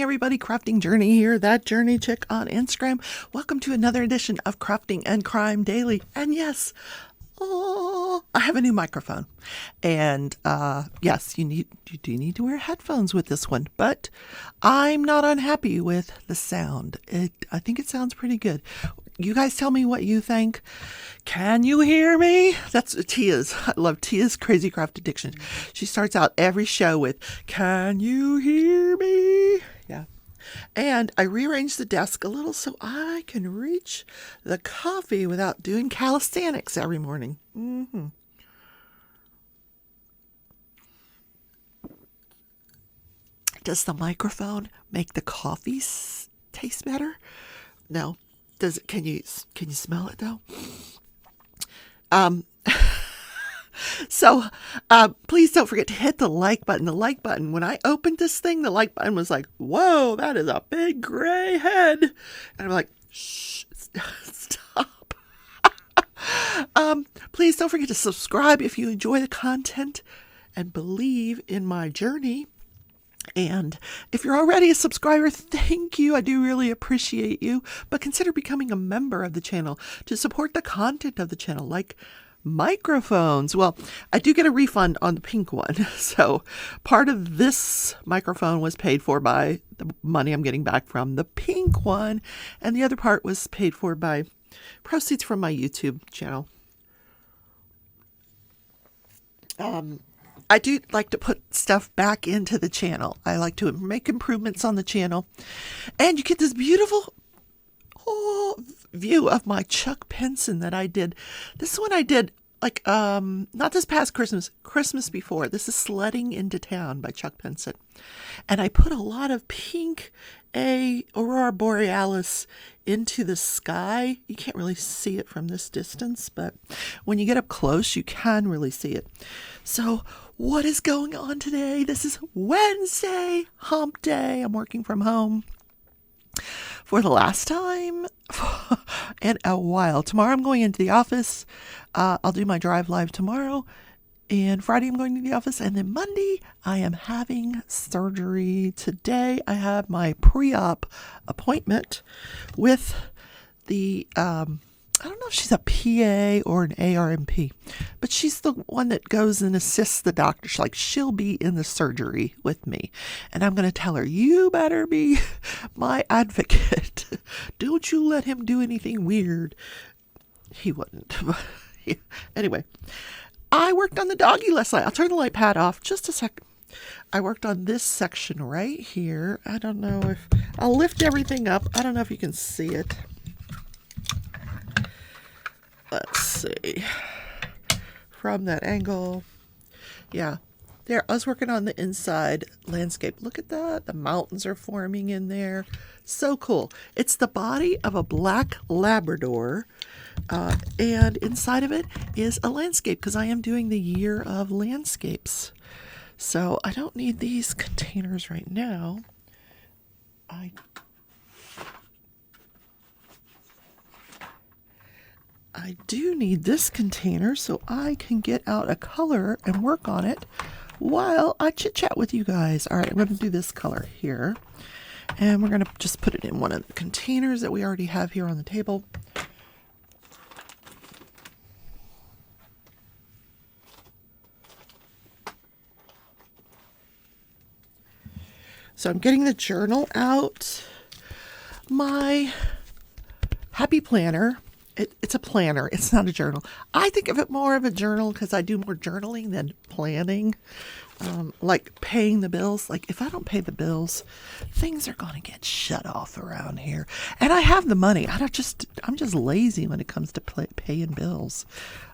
everybody. Crafting Journey here, that journey chick on Instagram. Welcome to another edition of Crafting and Crime Daily. And yes, I have a new microphone. And yes, you do need to wear headphones with this one, but I'm not unhappy with the sound. I think it sounds pretty good. You guys tell me what you think. Can you hear me? That's Tia's. I love Tia's Crazy Craft Addiction. She starts out every show with, "Can you hear me?" Yeah. And I rearranged the desk a little so I can reach the coffee without doing calisthenics every morning. Does the microphone make the coffee taste better? No. Does it? Can you smell it though? So please don't forget to hit the like button. The like button, when I opened this thing, the like button was like, whoa, that is a big gray head. And I'm like, shh, stop. Please don't forget to subscribe if you enjoy the content and believe in my journey. And if you're already a subscriber, thank you. I do really appreciate you. But consider becoming a member of the channel to support the content of the channel, like microphones. Well, I do get a refund on the pink one. So part of this microphone was paid for by the money I'm getting back from the pink one. And the other part was paid for by proceeds from my YouTube channel. I do like to put stuff back into the channel. I like to make improvements on the channel. And you get this beautiful view of my Chuck Penson that I did. This one I did like, not this past Christmas before. This is Sledding into Town by Chuck Penson. And I put a lot of pink Aurora Borealis into the sky. You can't really see it from this distance, but when you get up close, you can really see it. So what is going on today? This is Wednesday, hump day. I'm working from home for the last time in a while. Tomorrow I'm going into the office. I'll do my drive live tomorrow. And Friday I'm going to the office. And then Monday I am having surgery. Today I have my pre-op appointment with the, I don't know if she's a PA or an ARMP, but she's the one that goes and assists the doctor. She'll be in the surgery with me. And I'm going to tell her, you better be my advocate. Don't you let him do anything weird. He wouldn't. Anyway, I worked on the doggy last night. I'll turn the light pad off just a sec. I worked on this section right here. I don't know if I'll lift everything up. I don't know if you can see it. Let's see. From that angle. Yeah. There, I was working on the inside landscape. Look at that. The mountains are forming in there. So cool. It's the body of a black Labrador. And inside of it is a landscape because I am doing the year of landscapes. So I don't need these containers right now. I do need this container so I can get out a color and work on it while I chit chat with you guys. All right, I'm going to do this color here. And we're going to just put it in one of the containers that we already have here on the table. So I'm getting the journal out. My happy planner. It's a planner. It's not a journal. I think of it more of a journal because I do more journaling than planning. Like paying the bills. Like if I don't pay the bills, things are going to get shut off around here. And I have the money. I'm just lazy when it comes to paying bills.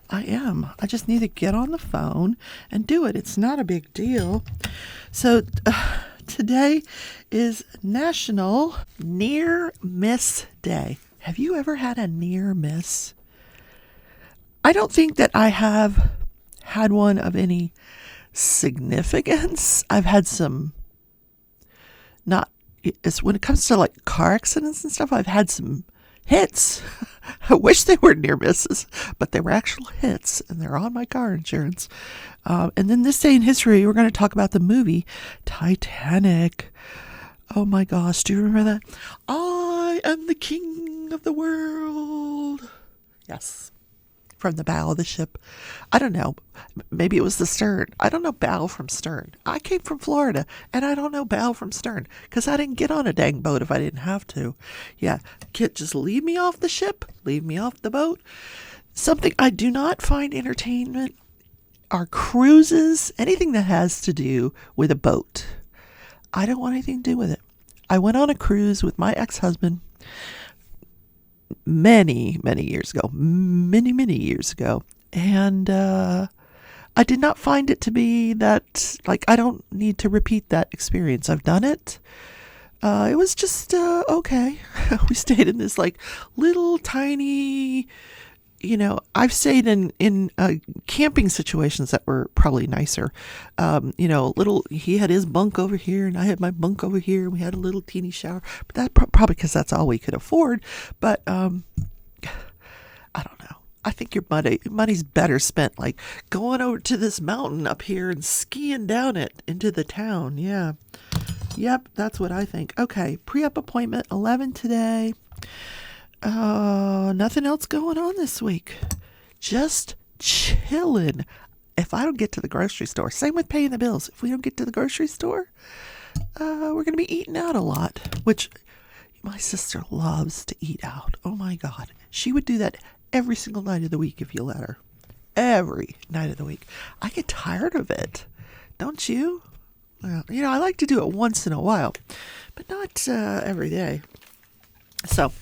I am. I just need to get on the phone and do it. It's not a big deal. So today is National Near Miss Day. Have you ever had a near miss? I don't think that I have had one of any significance. I've had some when it comes to like car accidents and stuff, I've had some hits. I wish they were near misses, but they were actual hits and they're on my car insurance. And then this day in history, we're going to talk about the movie Titanic. Oh my gosh, do you remember that? I am the king of the world. Yes. From the bow of the ship. I don't know. Maybe it was the stern. I don't know bow from stern. I came from Florida, and I don't know bow from stern because I didn't get on a dang boat if I didn't have to. Yeah, kid, just leave me off the ship. Leave me off the boat. Something I do not find entertainment are cruises, anything that has to do with a boat. I don't want anything to do with it. I went on a cruise with my ex-husband many years ago, many years ago, and I did not find it to be that, like, I don't need to repeat that experience. I've done it. It was just okay. We stayed in this like little tiny, I've stayed in camping situations that were probably nicer. He had his bunk over here and I had my bunk over here, and we had a little teeny shower, but that probably because that's all we could afford. But I don't know. I think your money's better spent like going over to this mountain up here and skiing down it into the town. Yeah. Yep, that's what I think. Okay, pre-op appointment 11 today. Nothing else going on this week. Just chilling. If I don't get to the grocery store, same with paying the bills. If we don't get to the grocery store, we're going to be eating out a lot, which my sister loves to eat out. Oh my God. She would do that every single night of the week if you let her. Every night of the week. I get tired of it. Don't you? Well, I like to do it once in a while, but not every day. So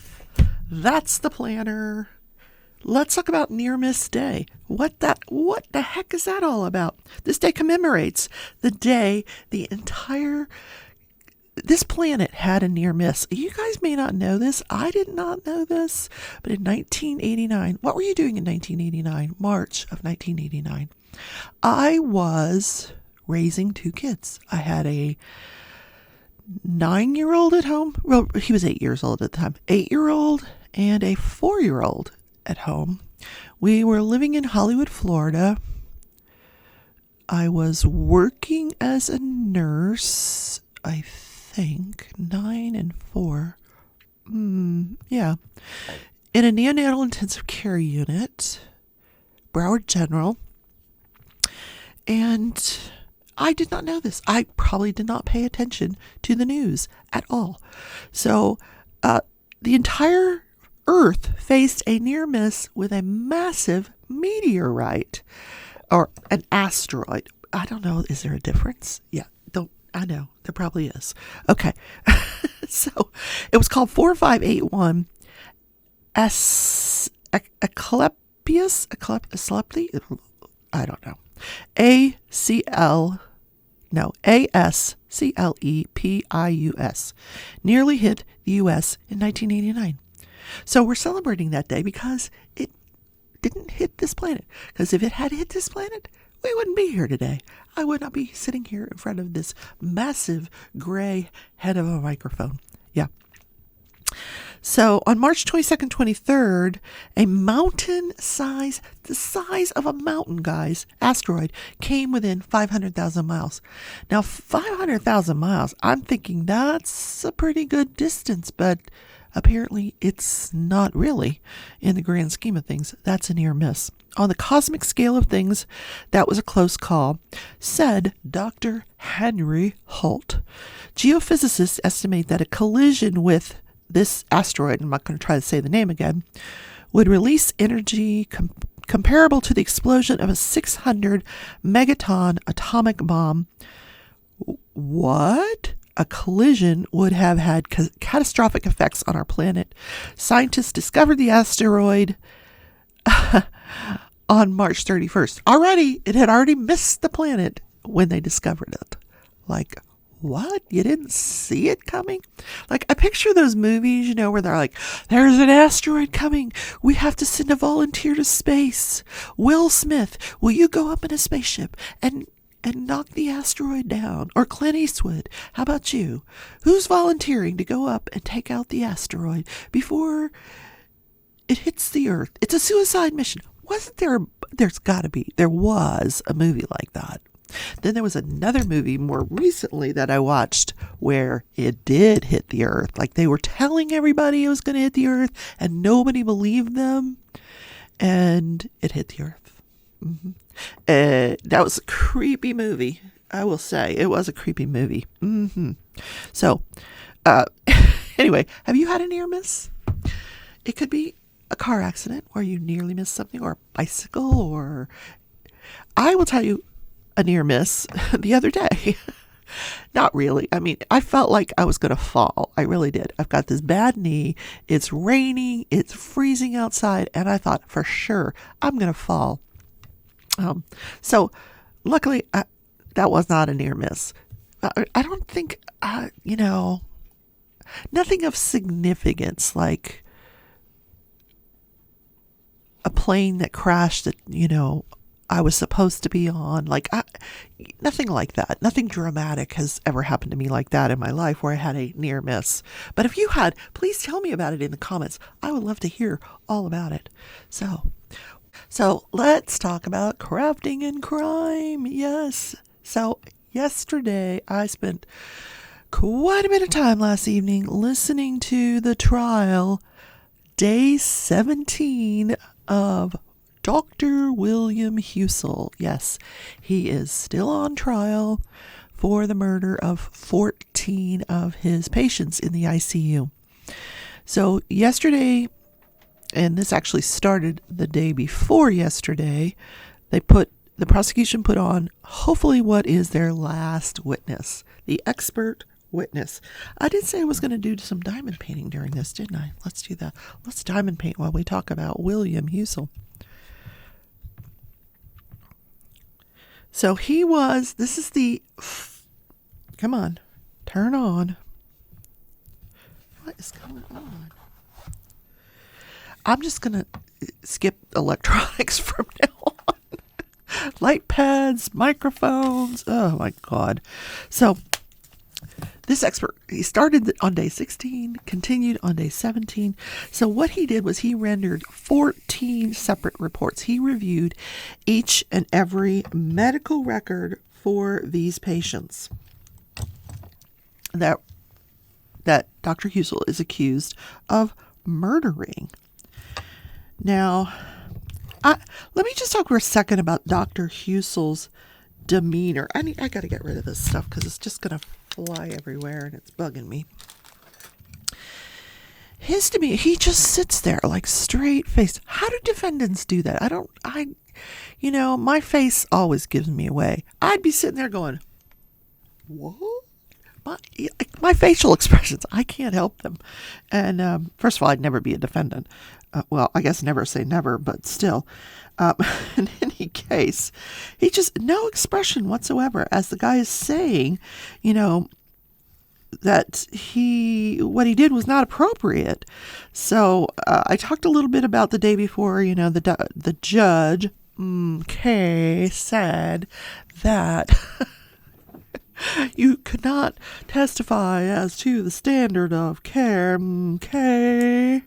that's the planner. Let's talk about Near Miss Day. What the heck is that all about? This day commemorates the day this planet had a near miss. You guys may not know this. I did not know this. But in 1989, what were you doing in 1989? March of 1989. I was raising two kids. I had a 9-year-old at home. Well, he was 8 years old at the time. 8-year-old and a 4-year-old at home. We were living in Hollywood, Florida. I was working as a nurse, I think, 9 and 4. Yeah. In a neonatal intensive care unit, Broward General. And I did not know this. I probably did not pay attention to the news at all. So the entire Earth faced a near miss with a massive meteorite or an asteroid. I don't know. Is there a difference? Yeah. I know. There probably is. Okay. So it was called 4581 Asclepius. I don't know. ASCLEPIUS nearly hit the U.S. in 1989. So we're celebrating that day because it didn't hit this planet. Because if it had hit this planet, we wouldn't be here today. I would not be sitting here in front of this massive gray head of a microphone. Yeah. So on March 22nd, 23rd, a the size of a mountain, guys, asteroid came within 500,000 miles. Now, 500,000 miles, I'm thinking that's a pretty good distance, but apparently it's not really in the grand scheme of things. That's a near miss. On the cosmic scale of things, that was a close call, said Dr. Henry Holt. Geophysicists estimate that a collision with this asteroid, I'm not going to try to say the name again, would release energy comparable to the explosion of a 600 megaton atomic bomb. What? A collision would have had catastrophic effects on our planet. Scientists discovered the asteroid on March 31st. It had already missed the planet when they discovered it. Like, what? You didn't see it coming? Like, I picture those movies, where they're like, there's an asteroid coming. We have to send a volunteer to space. Will Smith, will you go up in a spaceship and knock the asteroid down? Or Clint Eastwood, how about you? Who's volunteering to go up and take out the asteroid before it hits the Earth? It's a suicide mission. There was a movie like that. Then there was another movie more recently that I watched where it did hit the earth. Like they were telling everybody it was going to hit the earth and nobody believed them. And it hit the earth. That was a creepy movie. I will say it was a creepy movie. So, anyway, have you had a near miss? It could be a car accident where you nearly missed something, or a bicycle, or I will tell you a near miss the other day. Not really. I mean, I felt like I was going to fall. I really did. I've got this bad knee. It's raining. It's freezing outside. And I thought for sure I'm going to fall. So luckily that was not a near miss. I don't think, nothing of significance, like a plane that crashed that, I was supposed to be on. Nothing like that. Nothing dramatic has ever happened to me like that in my life where I had a near miss. But if you had, please tell me about it in the comments. I would love to hear all about it. So let's talk about crafting and crime. Yes. So yesterday I spent quite a bit of time last evening listening to the trial, day 17 of Dr. William Husel. Yes, he is still on trial for the murder of 14 of his patients in the ICU. So yesterday, and this actually started the day before yesterday, the prosecution put on hopefully what is their last witness, the expert witness. I did say I was going to do some diamond painting during this, didn't I? Let's do that. Let's diamond paint while we talk about William Husel. So this is come on, turn on. What is going on? I'm just going to skip electronics from now on. Light pads, microphones. Oh my God. So this expert, he started on day 16, continued on day 17. So what he did was he rendered 14 separate reports. He reviewed each and every medical record for these patients that Dr. Husel is accused of murdering. Now, let me just talk for a second about Dr. Husel's demeanor. I got to get rid of this stuff because it's just going to fly everywhere and it's bugging me. His demeanor, he just sits there like straight face. How do defendants do that? My face always gives me away. I'd be sitting there going, what? My facial expressions, I can't help them. And first of all, I'd never be a defendant. Well, I guess never say never, but still. In any case, he just, no expression whatsoever as the guy is saying, that what he did was not appropriate. So I talked a little bit about the day before, the judge, Kay, said that you could not testify as to the standard of care, Kay.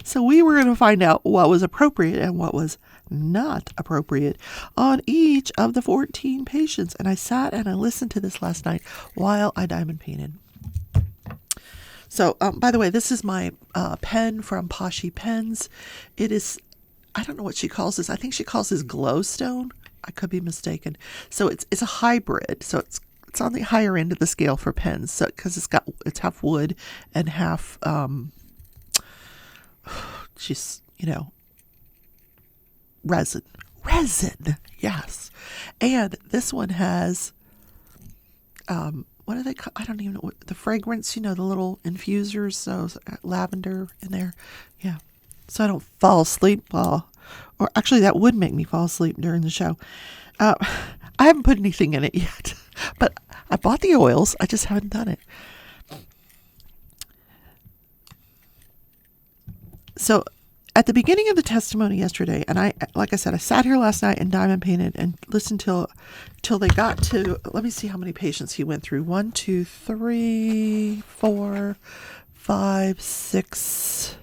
So we were going to find out what was appropriate and what was not appropriate on each of the 14 patients. And I sat and I listened to this last night while I diamond painted. So, by the way, this is my pen from Poshy Pens. It is, I don't know what she calls this. I think she calls this glowstone. I could be mistaken. So it's a hybrid. So it's on the higher end of the scale for pens. So because it's half wood and half resin, yes. And this one has what do they call, I don't even know what the fragrance, the little infusers, so lavender in there. Yeah, so I don't fall asleep or actually that would make me fall asleep during the show. I haven't put anything in it yet, but I bought the oils, I just haven't done it. So at the beginning of the testimony yesterday, and like I said, I sat here last night and diamond painted and listened till they got to, let me see how many patients he went through. 1, 2, 3, 4, 5, 6,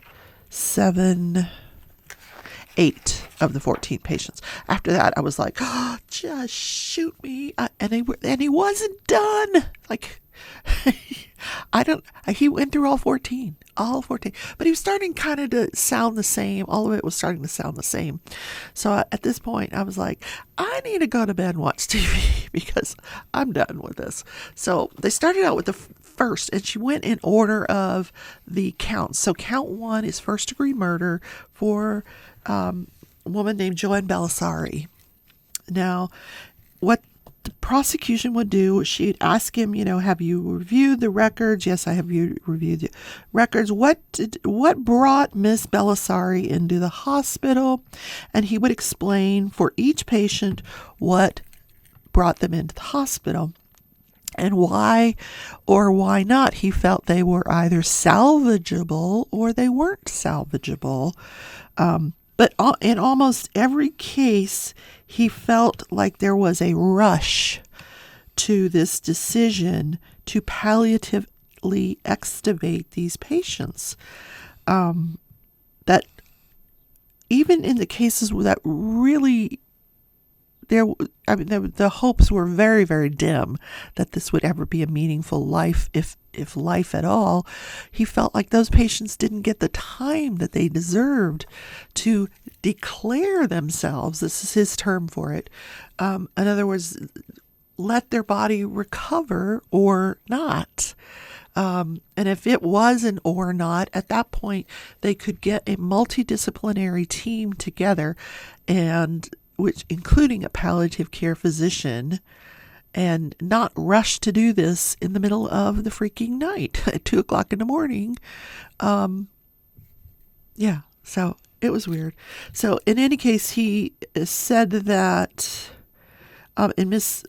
7, 8 of the 14 patients. After that, I was like, oh, just shoot me. And he wasn't done. Like, he went through all 14, but he was starting kind of to sound the same. All of it was starting to sound the same. So at this point, I was like, I need to go to bed and watch TV because I'm done with this. So they started out with the first, and she went in order of the counts. So count 1 is first-degree murder for a woman named Joanne Belisari. Now, what the prosecution would do, she'd ask him, have you reviewed the records? Yes, I have reviewed the records. What brought Miss Belisari into the hospital? And he would explain for each patient what brought them into the hospital and why or why not he felt they were either salvageable or they weren't salvageable. But in almost every case, he felt like there was a rush to this decision to palliatively extubate these patients. That even in the cases that really, the hopes were very, very dim that this would ever be a meaningful life, if life at all. He felt like those patients didn't get the time that they deserved to declare themselves. This is his term for it. In other words, let their body recover or not. And if it was an or not, at that point, they could get a multidisciplinary team together, which including a palliative care physician, and not rush to do this in the middle of the freaking night at 2:00 in the morning. So it was weird. So in any case, he said that in Miss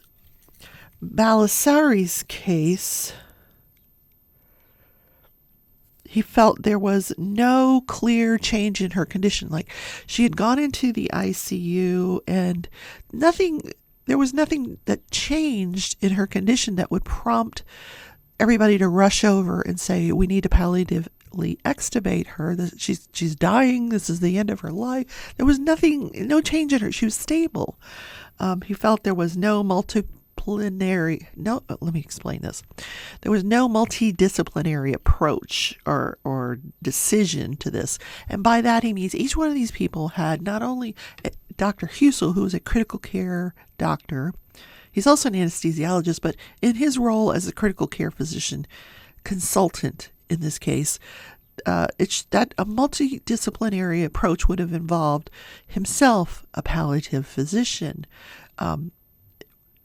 Belisari's case, he felt there was no clear change in her condition. Like, she had gone into the ICU and there was nothing that changed in her condition that would prompt everybody to rush over and say, we need to palliatively extubate her. She's dying. This is the end of her life. There was no change in her. She was stable. He felt there was no let me explain this. There was no multidisciplinary approach or decision to this. And by that, he means each one of these people had not only Dr. Husel, who was a critical care doctor. He's also an anesthesiologist, but in his role as a critical care physician consultant in this case, that a multidisciplinary approach would have involved himself a palliative physician,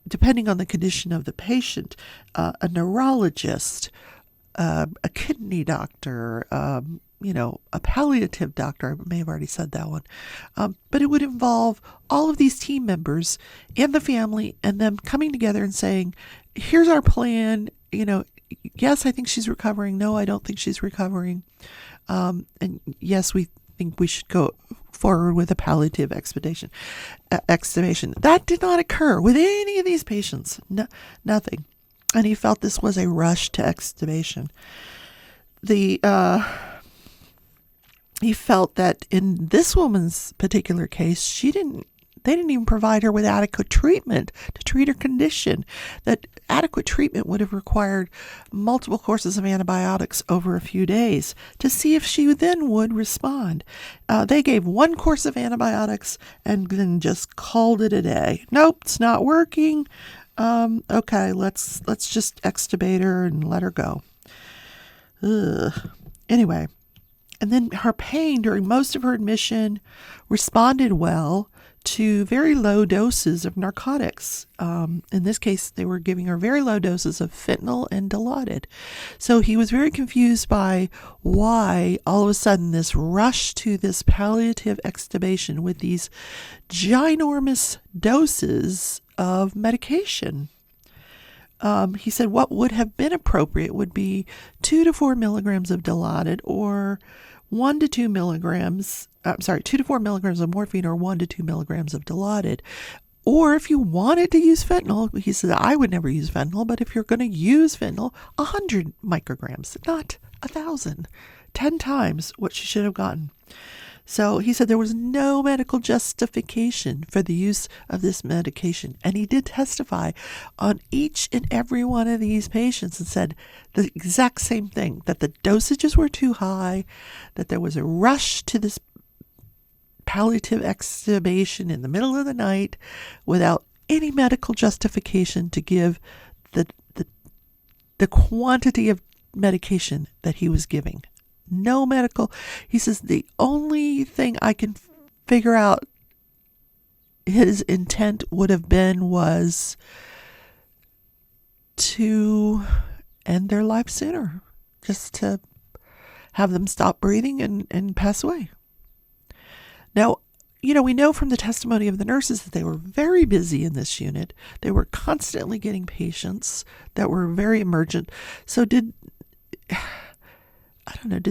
depending on the condition of the patient, a neurologist, a kidney doctor, a palliative doctor. I may have already said that one. But it would involve all of these team members and the family and them coming together and saying, here's our plan. Yes, I think she's recovering. No, I don't think she's recovering. And yes, we think we should go forward with a palliative extubation. That did not occur with any of these patients. No, nothing. And he felt this was a rush to extubation. He felt that in this woman's particular case, they didn't even provide her with adequate treatment to treat her condition. That adequate treatment would have required multiple courses of antibiotics over a few days to see if she then would respond. They gave one course of antibiotics and then just called it a day. Nope, it's not working. Okay, let's just extubate her and let her go. Anyway, and then her pain during most of her admission responded well to very low doses of narcotics. In this case, they were giving her very low doses of fentanyl and Dilaudid. So he was very confused by why all of a sudden this rush to this palliative extubation with these ginormous doses of medication. He said what would have been appropriate would be 2 to 4 milligrams of Dilaudid or 2 to 4 milligrams of morphine or 1 to 2 milligrams of Dilaudid. Or if you wanted to use fentanyl, he said, I would never use fentanyl, but if you're going to use fentanyl, 100 micrograms, not 1,000, 10 times what she should have gotten. So he said there was no medical justification for the use of this medication. And he did testify on each and every one of these patients and said the exact same thing, that the dosages were too high, that there was a rush to this palliative extubation in the middle of the night without any medical justification to give the quantity of medication that he was giving. No medical. He says the only thing I can figure out his intent would have been was to end their life sooner, just to have them stop breathing and pass away. Now, we know from the testimony of the nurses that they were very busy in this unit. They were constantly getting patients that were very emergent. So did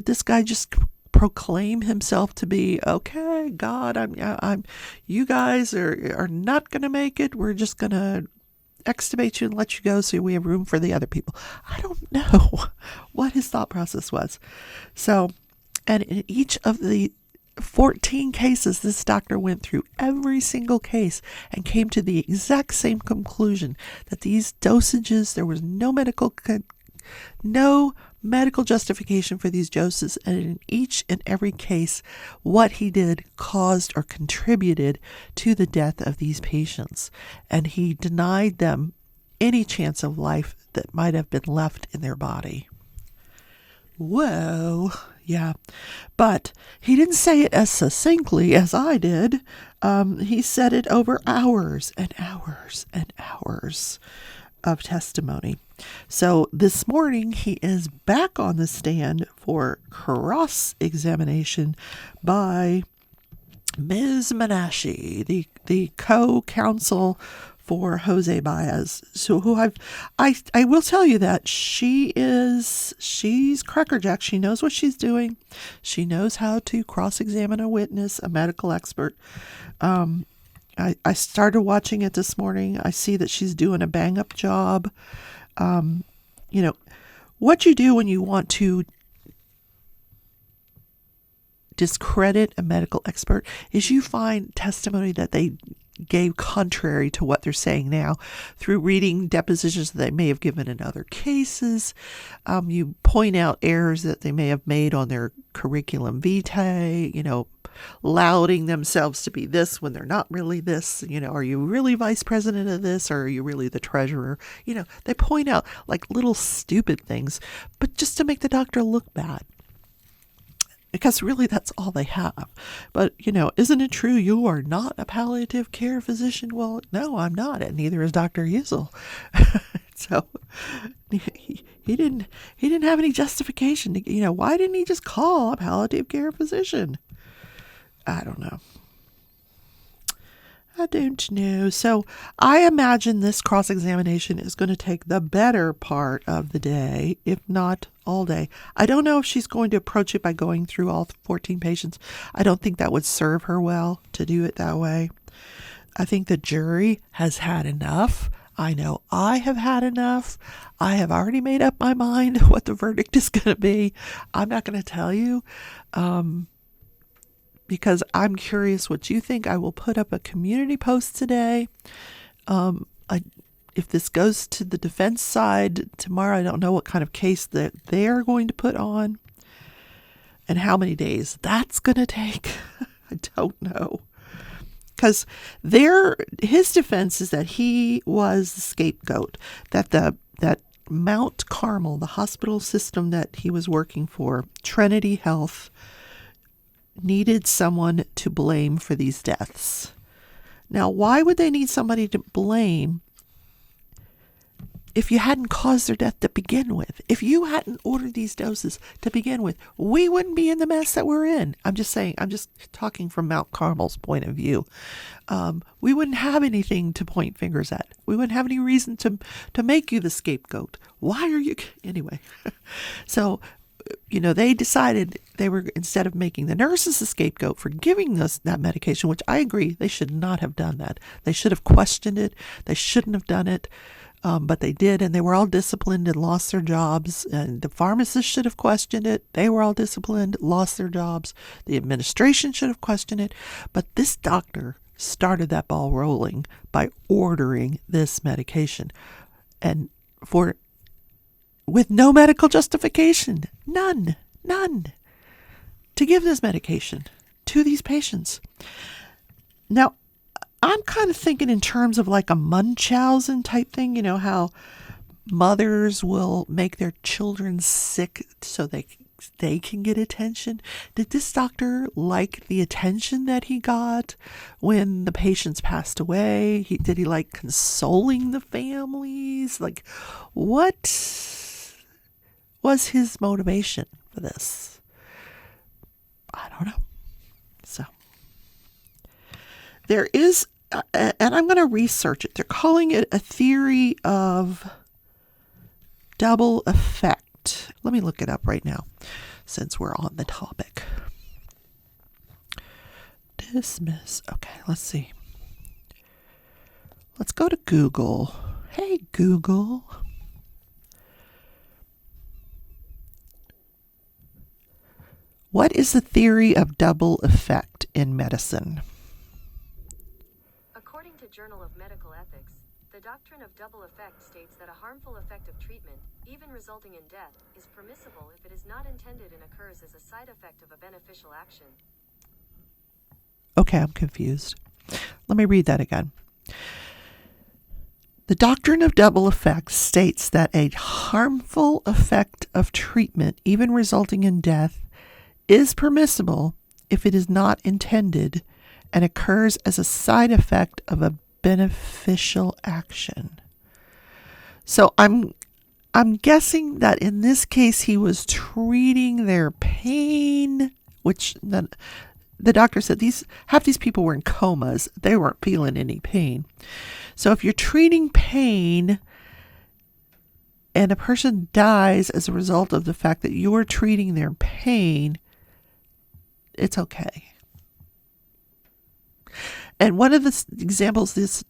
this guy just proclaim himself to be, okay, God, I'm you guys are not going to make it. We're just going to extubate you and let you go so we have room for the other people. I don't know what his thought process was. So, and in each of the 14 cases, this doctor went through every single case and came to the exact same conclusion, that these dosages, there was no medical justification for these doses, and in each and every case, what he did caused or contributed to the death of these patients, and he denied them any chance of life that might have been left in their body. Whoa. Yeah, but he didn't say it as succinctly as I did. He said it over hours and hours and hours of testimony. So this morning he is back on the stand for cross-examination by Ms. Menashe, the co-counsel for Jose Baez. So I will tell you that she's crackerjack. She knows what she's doing. She knows how to cross-examine a witness, a medical expert. I started watching it this morning. I see that she's doing a bang-up job. What you do when you want to discredit a medical expert is you find testimony that they gave contrary to what they're saying now through reading depositions that they may have given in other cases. You point out errors that they may have made on their curriculum vitae, lauding themselves to be this when they're not really this. Are you really vice president of this, or are you really the treasurer? They point out like little stupid things, but just to make the doctor look bad. Because really that's all they have. But, isn't it true you are not a palliative care physician? Well, no, I'm not, and neither is Dr. Yusel. So he didn't have any justification. Why didn't he just call a palliative care physician? I don't know. I don't know. So I imagine this cross-examination is going to take the better part of the day, if not all day. I don't know if she's going to approach it by going through all 14 patients. I don't think that would serve her well to do it that way. I think the jury has had enough. I know I have had enough. I have already made up my mind what the verdict is going to be. I'm not going to tell you. Because I'm curious what you think. I will put up a community post today. If this goes to the defense side tomorrow, I don't know what kind of case that they're going to put on and how many days that's going to take. I don't know. Because his defense is that he was the scapegoat, that Mount Carmel, the hospital system that he was working for, Trinity Health, needed someone to blame for these deaths. Now, why would they need somebody to blame if you hadn't caused their death to begin with? If you hadn't ordered these doses to begin with, we wouldn't be in the mess that we're in. I'm just talking from Mount Carmel's point of view. We wouldn't have anything to point fingers at. We wouldn't have any reason to make you the scapegoat. Why are you... Anyway, so... they decided they were, instead of making the nurses the scapegoat for giving us that medication, which I agree, they should not have done that. They should have questioned it. They shouldn't have done it. But they did, and they were all disciplined and lost their jobs. And the pharmacists should have questioned it. They were all disciplined, lost their jobs. The administration should have questioned it. But this doctor started that ball rolling by ordering this medication, and with no medical justification, none, to give this medication to these patients. Now, I'm kind of thinking in terms of like a Munchausen type thing, you know, how mothers will make their children sick so they can get attention. Did this doctor like the attention that he got when the patients passed away? Did he like consoling the families? Like, what was his motivation for this? I don't know. So there is, and I'm going to research it. They're calling it a theory of double effect. Let me look it up right now since we're on the topic. Dismiss. Okay, let's see. Let's go to Google. Hey, Google. What is the theory of double effect in medicine? According to Journal of Medical Ethics, the doctrine of double effect states that a harmful effect of treatment, even resulting in death, is permissible if it is not intended and occurs as a side effect of a beneficial action. Okay, I'm confused. Let me read that again. The doctrine of double effect states that a harmful effect of treatment, even resulting in death, is permissible if it is not intended and occurs as a side effect of a beneficial action. So I'm guessing that in this case he was treating their pain, which the doctor said half these people were in comas. They weren't feeling any pain. So if you're treating pain and a person dies as a result of the fact that you're treating their pain, it's okay. And one of the examples this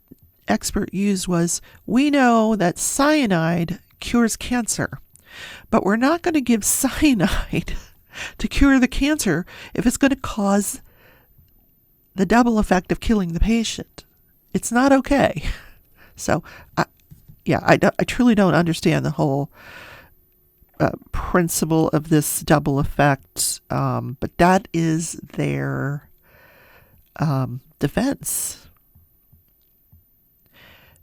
expert used was, we know that cyanide cures cancer, but we're not going to give cyanide to cure the cancer if it's going to cause the double effect of killing the patient. It's not okay. So, I truly don't understand the whole principle of this double effect, but that is their defense.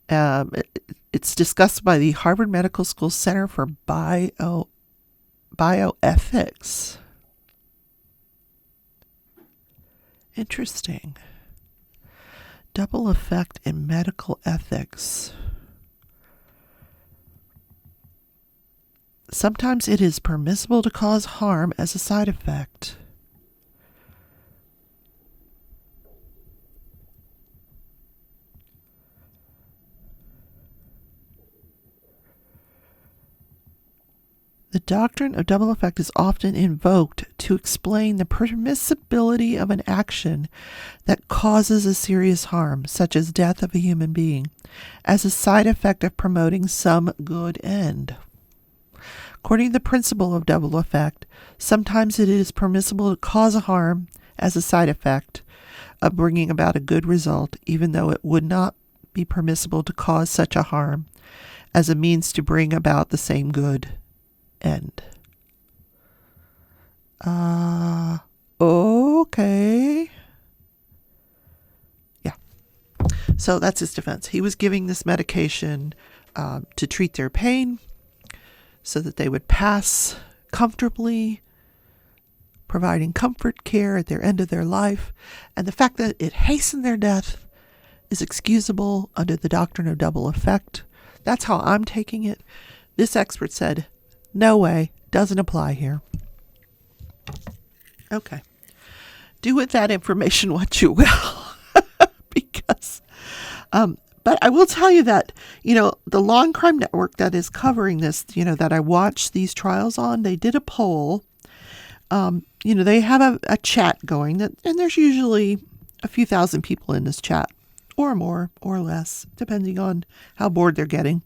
It's discussed by the Harvard Medical School Center for Bioethics. Interesting. Double effect in medical ethics. Sometimes it is permissible to cause harm as a side effect. The doctrine of double effect is often invoked to explain the permissibility of an action that causes a serious harm, such as death of a human being, as a side effect of promoting some good end. According to the principle of double effect, sometimes it is permissible to cause a harm as a side effect of bringing about a good result, even though it would not be permissible to cause such a harm as a means to bring about the same good end. Okay. Yeah. So that's his defense. He was giving this medication to treat their pain so that they would pass comfortably, providing comfort care at their end of their life. And the fact that it hastened their death is excusable under the doctrine of double effect. That's how I'm taking it. This expert said, no way, doesn't apply here. Okay. Do with that information what you will. Because, but I will tell you that, the Law and Crime Network that is covering this, that I watched these trials on, they did a poll. They have a chat going, and there's usually a few thousand people in this chat or more or less, depending on how bored they're getting.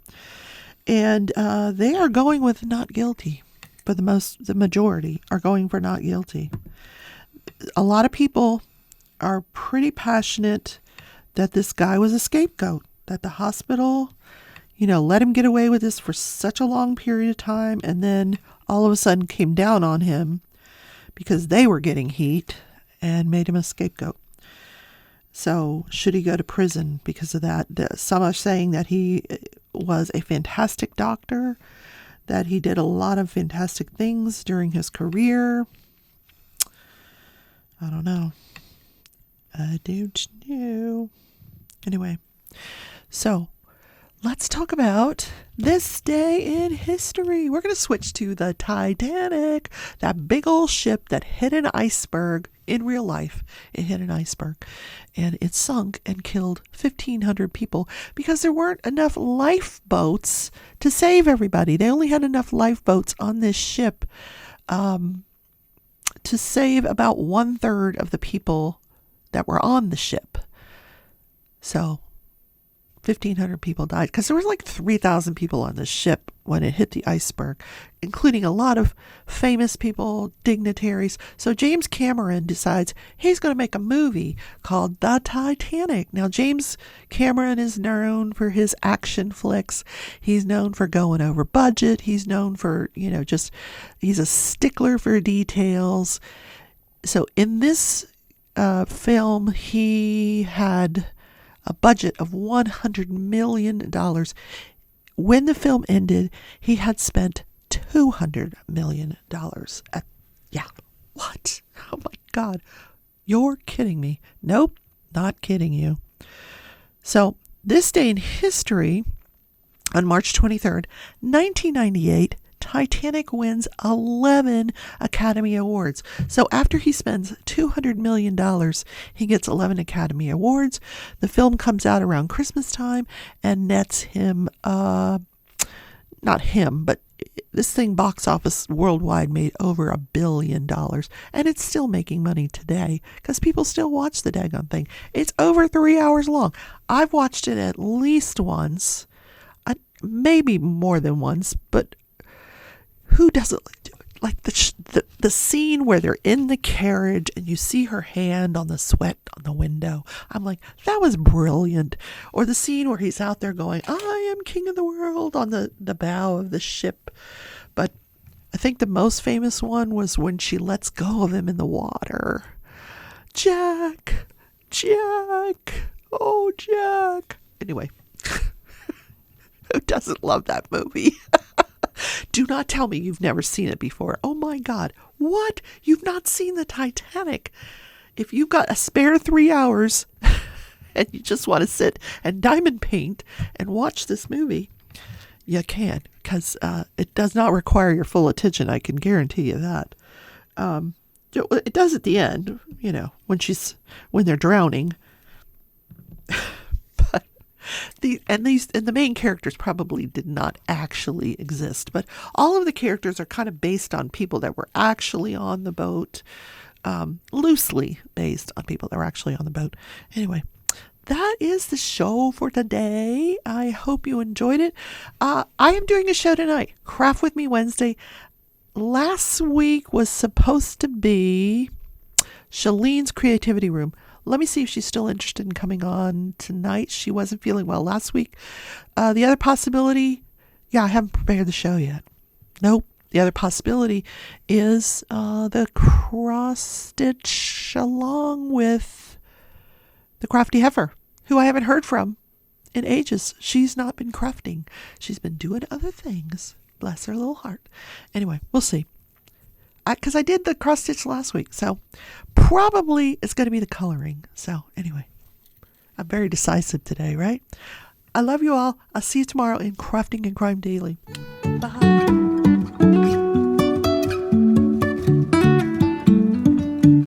And they are going with not guilty. For the majority are going for not guilty. A lot of people are pretty passionate that this guy was a scapegoat, that the hospital, let him get away with this for such a long period of time, and then all of a sudden came down on him because they were getting heat and made him a scapegoat. So should he go to prison because of that? Some are saying that he was a fantastic doctor, that he did a lot of fantastic things during his career. I don't know. I don't know. Anyway, so let's talk about this day in history. We're going to switch to the Titanic, that big old ship that hit an iceberg in real life. It hit an iceberg and it sunk and killed 1,500 people because there weren't enough lifeboats to save everybody. They only had enough lifeboats on this ship to save about 1/3 of the people that were on the ship. So 1,500 people died because there was like 3,000 people on the ship when it hit the iceberg, including a lot of famous people, dignitaries. So James Cameron decides he's going to make a movie called The Titanic. Now, James Cameron is known for his action flicks. He's known for going over budget. He's known for, he's a stickler for details. So in this film, he had a budget of $100 million. When the film ended, he had spent $200 million. What? Oh my God. You're kidding me. Nope, not kidding you. So this day in history, on March 23rd, 1998, Titanic wins 11 Academy Awards. So after he spends $200 million, he gets 11 Academy Awards. The film comes out around Christmas time and nets him, not him, but this thing box office worldwide made over $1 billion. And it's still making money today because people still watch the daggone thing. It's over 3 hours long. I've watched it at least once, maybe more than once, but who doesn't like the scene where they're in the carriage and you see her hand on the sweat on the window? I'm like, that was brilliant. Or the scene where he's out there going, I am king of the world on the bow of the ship. But I think the most famous one was when she lets go of him in the water. Jack, oh Jack. Anyway, who doesn't love that movie? Do not tell me you've never seen it before. Oh my God. What? You've not seen the Titanic? If you've got a spare 3 hours and you just want to sit and diamond paint and watch this movie, you can, because it does not require your full attention. I can guarantee you that. It does at the end, when they're drowning. The main characters probably did not actually exist, but all of the characters are kind of based on people that were actually on the boat, loosely based on people that were actually on the boat. Anyway, that is the show for today. I hope you enjoyed it. I am doing a show tonight, Craft With Me Wednesday. Last week was supposed to be Shalene's Creativity Room. Let me see if she's still interested in coming on tonight. She wasn't feeling well last week. The other possibility, I haven't prepared the show yet. Nope. The other possibility is the cross stitch along with the crafty heifer, who I haven't heard from in ages. She's not been crafting. She's been doing other things. Bless her little heart. Anyway, we'll see. Because I did the cross stitch last week, so probably it's going to be the coloring. So anyway, I'm very decisive today, right? I love you all. I'll see you tomorrow in Crafting and Crime Daily. Bye.